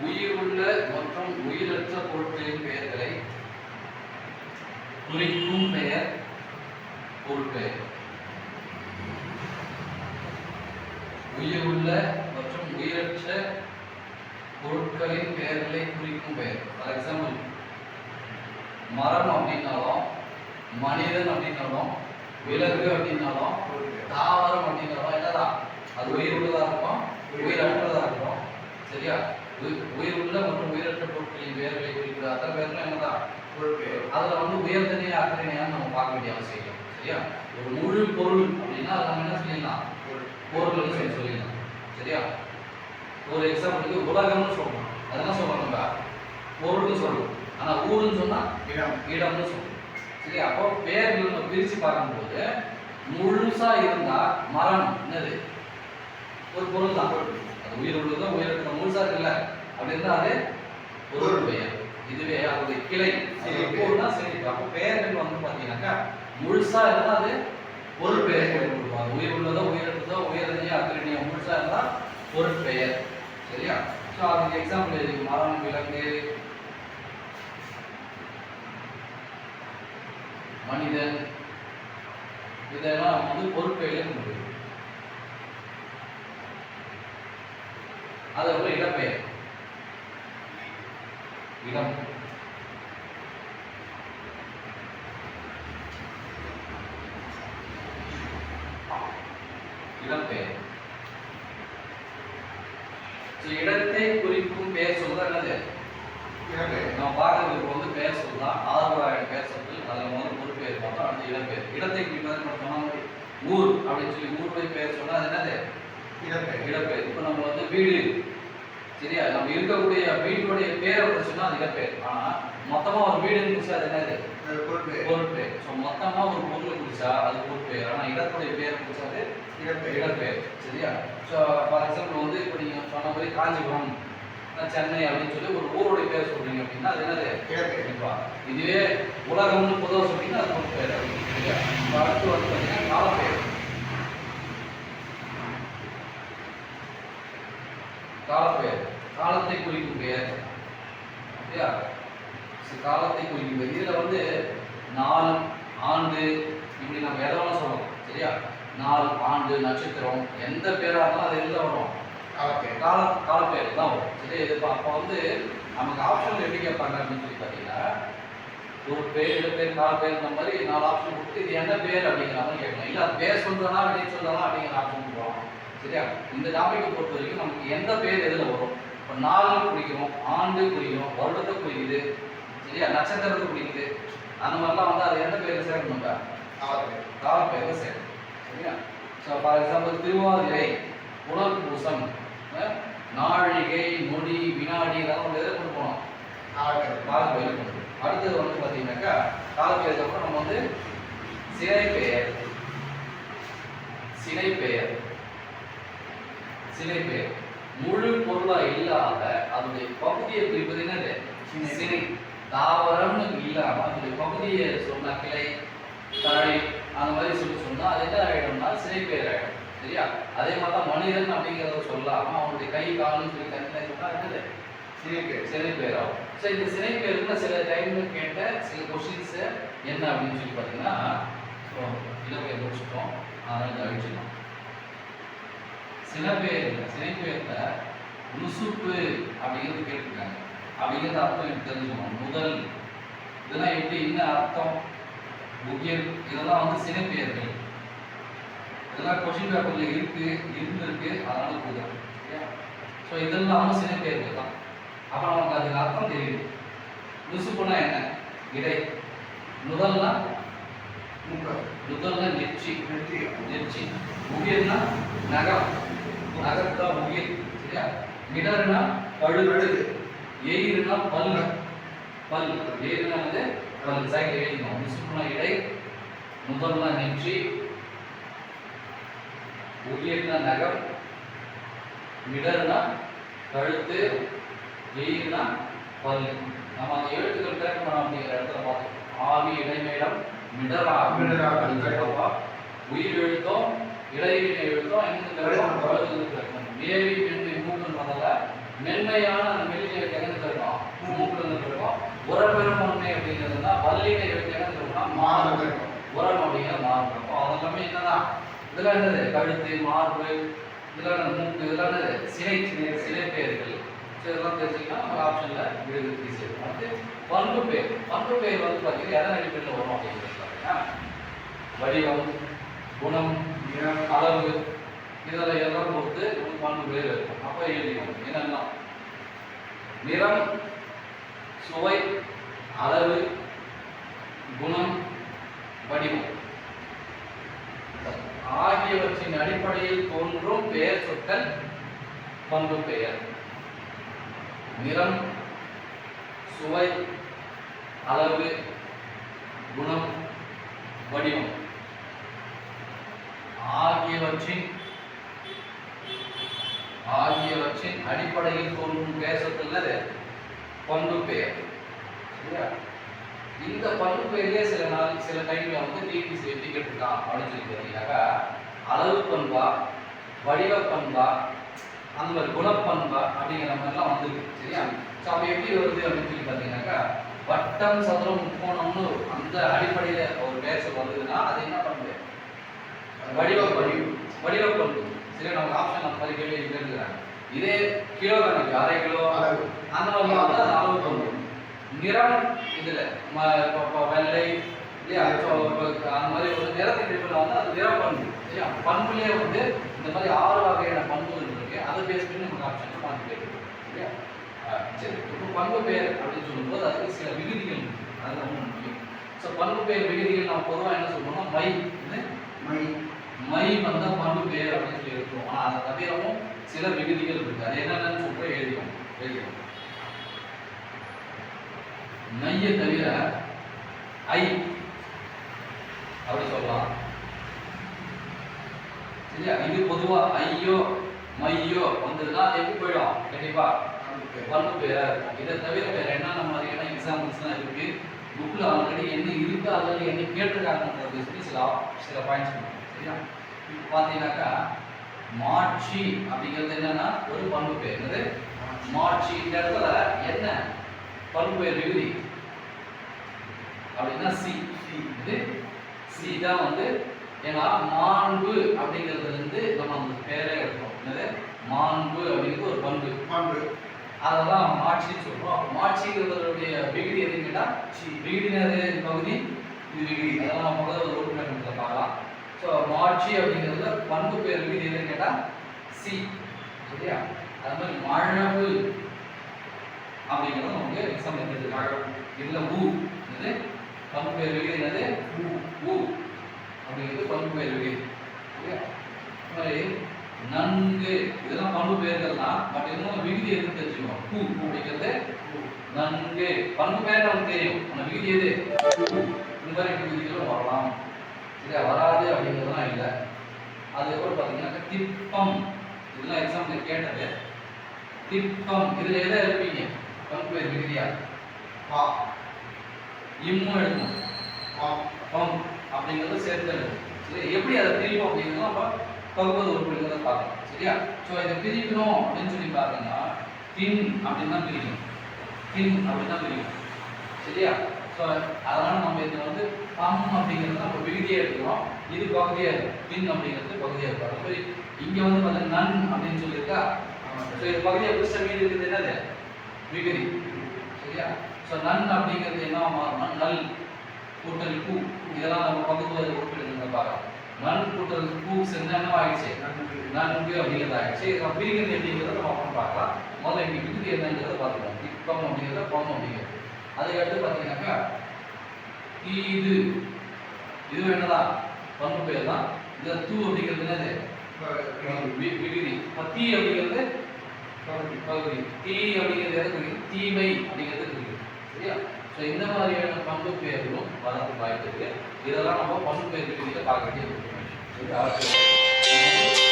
உயிருள்ள மற்றும் உயிரற்ற பொருட்களின் பெயர்களை குறிக்கும் பெயர் பொருட்பெயர். உயிருள்ள மற்றும் உயிரற்ற பொருட்களின் பெயர்களை குறிக்கும் பெயர். ஃபார் எக்ஸாம்பிள், மரம் அப்படின்னாலும், மனிதன் அப்படின்னாலும், விலங்கு அப்படின்னாலும், தாவரம் அப்படின்னாலும் என்னதான் அது உயிர் உள்ளதா இருக்கும், உயிரற்றதா இருக்கும். சரியா? உயிர் உள்ள மற்றும் உயிரற்ற பொருட்களின் பெயர்களை குறிக்கிற அத்தனை பேர்களும் என்னதான் அதுல வந்து உயர்தனையா அக்கறையான்னு நம்ம பார்க்க வேண்டிய அவசியம் இல்லை. சரியா? ஒரு முழு பொருள் அப்படின்னா அதை நம்ம என்ன சொல்லிடலாம், பொருள்னு சொல்லிடலாம். சரியா? ஒரு எக்ஸாம்பிளுக்கு உலகம்னு சொல்றோம், அதெல்லாம் சொல்றோம் நம்ம பொருள்னு சொல்றோம். ஆனா ஊருன்னு சொன்னா இடம்னு சொல்றோம். சரியா? அப்போ பெயர்கள் நம்ம பிரிச்சு பார்க்கும்போது முழுசா இருந்தா மரம் என்னது ஒரு பொருள் தான், அது உயிர் உள்ளதோ உயிரற்ற முழுசா இருக்குல்ல அப்படி இருந்தா அது பொருள் பெயர். இதுவே அதோடைய கிளை பொருள்னா சரி. அப்போ பெயர்கள் வந்து பாத்தீங்கன்னாக்கா முழுசா இருந்தா அது பொருள் பெயர் கொடுப்பாங்க. உயிர் உள்ளதோ உயிரற்றதோ உயர்தனையோ அக்கிரணியோ முழுசா இருந்தா பொருள் பெயர். சரியா? ஸோ அதுக்கு எக்ஸாம்பிள் இருக்கு, மரம், விலங்கு, மனிதன், இதெல்லாம் வந்து பொருட்பெயர்ல முடியும். அதோட இடப்பெயர், இடம், இடப்பெயர். இடத்தை குறிக்கும் பெயர் சொல்லுதா என்னது? நம்ம பார்க்கறதுக்கு வந்து பெயர் சொல்லுதான் 6,000 பெயர் சொற்கள். அதில் முதல் ஒரு பெயர் பார்த்தோம், அடுத்து இடப்பெயர். இடத்தை குறிப்பது நம்ம சொன்ன மாதிரி ஊர் அப்படின்னு சொல்லி ஊருடைய பெயர் சொன்னா அது என்னது? இடப்பெயர். இடப்பெயர். இப்போ நம்ம வந்து வீடு, சரியா, நம்ம இருக்கக்கூடிய வீட்டுடைய பேரை குறிச்சுன்னா அது இடப்பெயர். ஆனா மொத்தமா ஒரு வீடுன்னு குறிச்சா அது என்னது? பொருட்பெயர். ஸோ மொத்தமா ஒரு பொருளை குறிச்சா அது பொருட்பெயர். ஆனா இடத்துடைய பேரை குறிச்சா அது இடப்பெயர். சரியா? ஸோ ஃபார் எக்ஸாம்பிள் வந்து இப்போ நீங்க சொன்ன மாதிரி காஞ்சிபுரம், சென்னை அப்படின்னு சொல்லி ஒரு ஊருடைய பேர் சொல்றீங்க அப்படின்னா அது என்னது? இடப்பெயர். இதுவே உலகம்னு பொதுவாக சொல்றீங்கன்னா அது பொருட்பெயர் அப்படின்னு. சரியா? அடுத்து வந்து பார்த்தீங்கன்னா காலப்பெயர். காலப்பெயர் காலத்தை குறிக்கும் பெயர். சரியா? காலத்தை குறிக்கும் பெயர். இதுல வந்து நாள், ஆண்டு இப்படி நம்ம எதெல்லாம் சொல்லலாம். சரியா? நாள், ஆண்டு, நட்சத்திரம் எந்த பேரா இருந்தாலும் அது எதுல வரும்? காலப்பெயர் தான் வரும். சரி, இது அப்போ வந்து நமக்கு ஆப்ஷன் எப்படி கேட்பாங்க அப்படின்னு சொல்லி பார்த்தீங்கன்னா ஒரு பேர், இடப்பெயர், காலப்பெயர் இந்த மாதிரி 4 ஆப்ஷன் கொடுத்து இது என்ன பேர் அப்படிங்கிற மாதிரி கேட்கலாம். இல்லை அது பேர் சொல்றனா வினை சொல்றனா அப்படிங்கிற ஆப்ஷன் கொடுக்கலாம். சரியா? இந்த டாபிக்கை பொறுத்த வரைக்கும் நமக்கு எந்த பேர் எதுல வரும்? இப்போ நாள் குறிக்கிறோம், ஆண்டு குறிக்கிறோம், வருடத்தை குறிக்குது, சரியா, நட்சத்திரத்தை குறிக்குது, அந்த மாதிரிலாம் வந்து அது எந்த பேருக்கு சேர்க்கணுங்க? காலப்பெயர்ல சேர்க்கணும். சரியா? ஸோ ஃபார் எக்ஸாம்பிள் திருவாதிரை, புனர்பூசம், நாழிகை, நொடி, வினாடி இதெல்லாம் வந்து எதை கொண்டு போனோம்? காலப்பெயர் கொண்டு. அடுத்தது வந்து பார்த்தீங்கன்னாக்கா காலப்பெயருக்கு அப்புறம் நம்ம வந்து சினைப்பெயர். சினைப்பெயர் சினைப்பெயர் முழு பொருளா இல்லாத அதனுடைய பகுதியை குறிப்பது என்னது? சினை. தாவரம்னு இல்லாம அதனுடைய பகுதியை சொன்னா கிளை, தழை அந்த மாதிரி சொன்னா அது என்ன ஆயிடும்னா சினைப்பெயர் ஆயிடும். சரியா? அதே மாதிரி தான் மனிதன் அப்படிங்கிறத சொல்லாம அவனுடைய கை, கால்னு சொல்லி தனித்தனி சொன்னா என்னது? சினைப்பெயர் ஆகும். ஸோ இந்த சினைப்பெயர்ல சில டைம்ல கேட்ட சில கொஸ்டின்ஸ் என்ன அப்படின்னு சொல்லி பார்த்தீங்கன்னா இலக்கையை முடிச்சிட்டோம், அதனால இதை அழிச்சிடலாம். சினைப்பெயர்ல நுசுப்பு அப்படிங்கிறது கேட்டிருக்காங்க. அப்படிங்கிறது அர்த்தம் எனக்கு தெரிஞ்சுக்கணும். முதல் இதெல்லாம் எப்படி, என்ன அர்த்தம், உயிர், இதெல்லாம் வந்து சினைப்பெயர்கள். இதெல்லாம் கொஸ்டின் பேப்பர்ல இருந்திருக்கு, அதனால போதும். ஸோ இதெல்லாம் வந்து சினைப்பெயர்கள் தான். அப்போ நமக்கு அதுக்கு அர்த்தம் தெரியுது. நுசுப்புனா என்ன? இடை. முதல்னா நெற்றி. உயிர்னா நகம், நகத்தா உயிர். சரியா? மிடர்னா பழுது, எயிர்னா பல். எயிர்னா வந்து பல். சைக்கிள் எழுதிக்கணும். நுசுப்புனா இடை, முதல்னா நெற்றி, உயிர்னா நகம், மிடர்னா கழுத்து, எயிர்னா பல். நம்ம அந்த எழுத்துக்கள் பேர் பண்ணோம் அப்படிங்கிற இடத்துல பார்த்தோம். ஆவி, இடைமேடம், மிடரா கேட்டப்பா உயிர் எழுத்தோம் இடையினை எழுத்தோம் எங்க ஏவி மென்மை மூக்குன்றதால மென்மையான அந்த மெல்லிய மூக்குல இருந்து பிறக்கும். உரப்பெருமை அப்படிங்கிறதுனா வல்லினை எழுத்துனா சொல்லணும்னா மாறு உரம் அப்படிங்கிற மாறு பிறக்கும். அதெல்லாமே என்னதான் இதெல்லாம் என்னது கழுத்து மார்பு இதெல்லாம் மூக்கு இதெல்லாம் என்னது சினை பெயர்கள். இதெல்லாம் தெரிஞ்சுக்கிட்டா நம்ம ஆப்ஷன்ல எழுதி சேர்க்கணும். அடுத்து பண்பு பெயர் வந்து பார்த்தீங்கன்னா எதன் அடிப்படையில் வரும் அப்படிங்கிறது பார்த்தீங்கன்னா வடிவம் குணம் அளவு இதில் எல்லாம் பொறுத்து பண்பு பெயர் இருக்கும். அப்போ எழுதிக்கணும் என்னென்னா நிறம் சுவை அளவு குணம் வடிவம் ஆகியவற்றின் அடிப்படையில் தோன்றும் பெயர் சொற்கள் பண்பு பெயர். நிறம் சுவை அளவு குணம் வடிவம் ஆகியவற்றின் அடிப்படையில் தோன்றும் பெயர் சொற்கள் பண்பு பெயர். இந்த பண்பு பெயர்லேயே சில டைம்ல வந்து டிடிசி எப்படி கேட்டிருக்கான் அப்படின்னு சொல்லி பார்த்தீங்கன்னாக்கா அளவு பண்பா வடிவ பண்பா அந்த மாதிரி குணப்பண்பா அப்படிங்கிற மாதிரிலாம் வந்துருக்கு. சரியா? ஸோ அப்போ எப்படி வருது அப்படின்னு சொல்லி பார்த்தீங்கன்னாக்கா வட்டம் சதுரம் முக்கோணம்னு அந்த அடிப்படையில் ஒரு பெயர் சொல் வந்ததுன்னா அது என்ன பண்பு வடிவ பண்பு. சரியா? நமக்கு ஆப்ஷன் அந்த மாதிரி கேள்வி கேட்டுக்கிறாங்க. இதே கிலோ கணக்கு அரை கிலோ அந்த மாதிரி வந்து அது அளவு பண்பு. நிறம் இதுல வெள்ளை இல்லையா அந்த மாதிரி ஒரு நிறத்தின் அடிப்படையில் வந்து அது நிற பண்பு. சரியா? பண்புலேயே வந்து இந்த மாதிரி 6 வகையான பண்புகள் இருக்கு. அதை பேஸ் பண்ணி நமக்கு ஆப்ஷன் பார்த்து கேட்குறோம். சரியா? சரி, இப்போ பண்பு பெயர் அப்படின்னு சொல்லும்போது அதுக்கு சில விகுதிகள் இருக்கு. அது ரொம்ப முக்கியம். ஸோ பண்பு பெயர் விகுதிகள் நம்ம பொதுவாக என்ன சொல்றோம்னா மை வந்து பண்பு பெயர் அப்படின்னு சொல்லி எடுத்துருவோம். ஆனால் அதை தவிரவும் சில விகுதிகள் இருக்கு. அது என்னென்னு சொல்லிட்டு எழுதிடும். மைய தவிர ஐ அப்படி சொல்லலாம். சரியா? இது பொதுவா ஐயோ மையோ வந்ததுன்னா அது எப்படி போயிடும்? கண்டிப்பா பண்பு பெயர். இதை தவிர வேற என்னென்ன மாதிரியான எக்ஸாம்பிள்ஸ்லாம் இருக்கு புக்கில் ஆல்ரெடி என்ன இருக்கு அல்லது என்ன கேட்டிருக்காங்கன்றது சில பாயிண்ட்ஸ் பண்ணுவோம். சரியா? இப்போ பார்த்தீங்கன்னாக்கா மாட்சி அப்படிங்கிறது என்னன்னா ஒரு பண்பு பெயர். என்னது மாட்சி? இந்த இடத்துல என்ன பண்பு பெயர் விகுதி அப்படின்னா இது சி தான் வந்து ஏன்னா மாண்பு அப்படிங்கிறதுல இருந்து நம்ம அந்த பேரை எடுக்கிறோம். என்னது மாண்பு அப்படிங்கிறது ஒரு பண்பு. அதெல்லாம் மாட்சின்னு சொல்றோம். அப்போ மாட்சிங்கிறதுடைய விகுதி எதுன்னு கேட்டா விகுதினது பகுதி இது விகுதி. அதெல்லாம் முதல்ல ஒரு உறுப்பினர் பார்க்கலாம். ஸோ மாட்சி அப்படிங்கிறதுல பண்பு பெயர் விகுதி எதுன்னு கேட்டா சி. சரியா? அது மாதிரி மழவு அப்படிங்கிறது நமக்கு எக்ஸாம் எடுத்துருக்கு. இதுல இது பண்பு பெயர் விகுதி என்னது அப்படிங்கிறது பண்பு பெயர் விகுதி. சரியா? மாதிரி நன்கு இதெல்லாம் பண்பு பெயர்கள் தான். பட் இன்னும் விகுதி எதுன்னு தெரிஞ்சுக்கணும். அப்படிங்கிறது நன்கு பண்பு பெயர் நமக்கு தெரியும். அந்த விகுதி எது? இந்த மாதிரி விகுதிகளும் வரலாம். சரியா? வராது அப்படிங்கிறதுலாம் இல்லை. அதுக்கப்புறம் பார்த்தீங்கன்னா திப்பம் இதெல்லாம் எக்ஸாம்பிள் கேட்டது. திப்பம் இதுல எதை இருப்பீங்க? பண்பு பெயர் விகுதியா இம்மும் எடுக்கணும். பம் அப்படிங்கிறது சேர்த்து எடுக்கணும். சரி, எப்படி அதை பிரிப்போம் அப்படிங்கிறது நம்ம பகுதி உறுப்புகளை பார்க்கலாம். சரியா? ஸோ இதை பிரிக்கணும் அப்படின்னு சொல்லி பார்த்தீங்கன்னா தின் அப்படின்னு தான் பிரிக்கணும். சரியா? ஸோ அதனால நம்ம இதில் வந்து பம் அப்படிங்கிறது நம்ம விகுதியாக எடுக்கிறோம். இது பகுதியாக இருக்கும். தின் அப்படிங்கிறது பகுதியாக இருக்கும். அது மாதிரி இங்கே வந்து பார்த்தீங்கன்னா நன் அப்படின்னு சொல்லியிருக்கா. ஸோ இது பகுதியாக புதுசாக மீது இருக்குது என்னது விகுதி. சரியா? ஸோ நன் அப்படிங்கிறது என்ன மாறும்னா நல் கூட்டல் பூ. இதெல்லாம் நம்ம பகுதி உறுப்பினர்கள் பார்க்கலாம். நன் கூட்டல் பூ செஞ்சா என்ன ஆயிடுச்சு? நன்கு அப்படிங்கிறது ஆயிடுச்சு. பிரிக்கிறது எப்படிங்கிறத நம்ம அப்புறம் பார்க்கலாம். முதல்ல இங்கே விகுதி என்னங்கிறத பார்த்துக்கலாம். திப்பம் அப்படிங்கிறத பம் அப்படிங்கிறது. அதுக்கடுத்து பார்த்தீங்கன்னாக்கா இது என்னதான் பண்பு பெயர் தான். இது தூ அப்படிங்கிறது என்னது விகுதி. தீ அப்படிங்கிறது பகுதி. தீ அப்படிங்கிறது எது? தீமை அப்படிங்கிறது இருக்குது. சரியா? ஸோ இந்த மாதிரியான பண்பு பெயர்களும் வரதுக்கு வாய்ப்பு இருக்கு. இதெல்லாம் நம்ம பண்பு பெயர் விகுதியில் பார்க்க வேண்டிய இன்ஃபர்மேஷன்.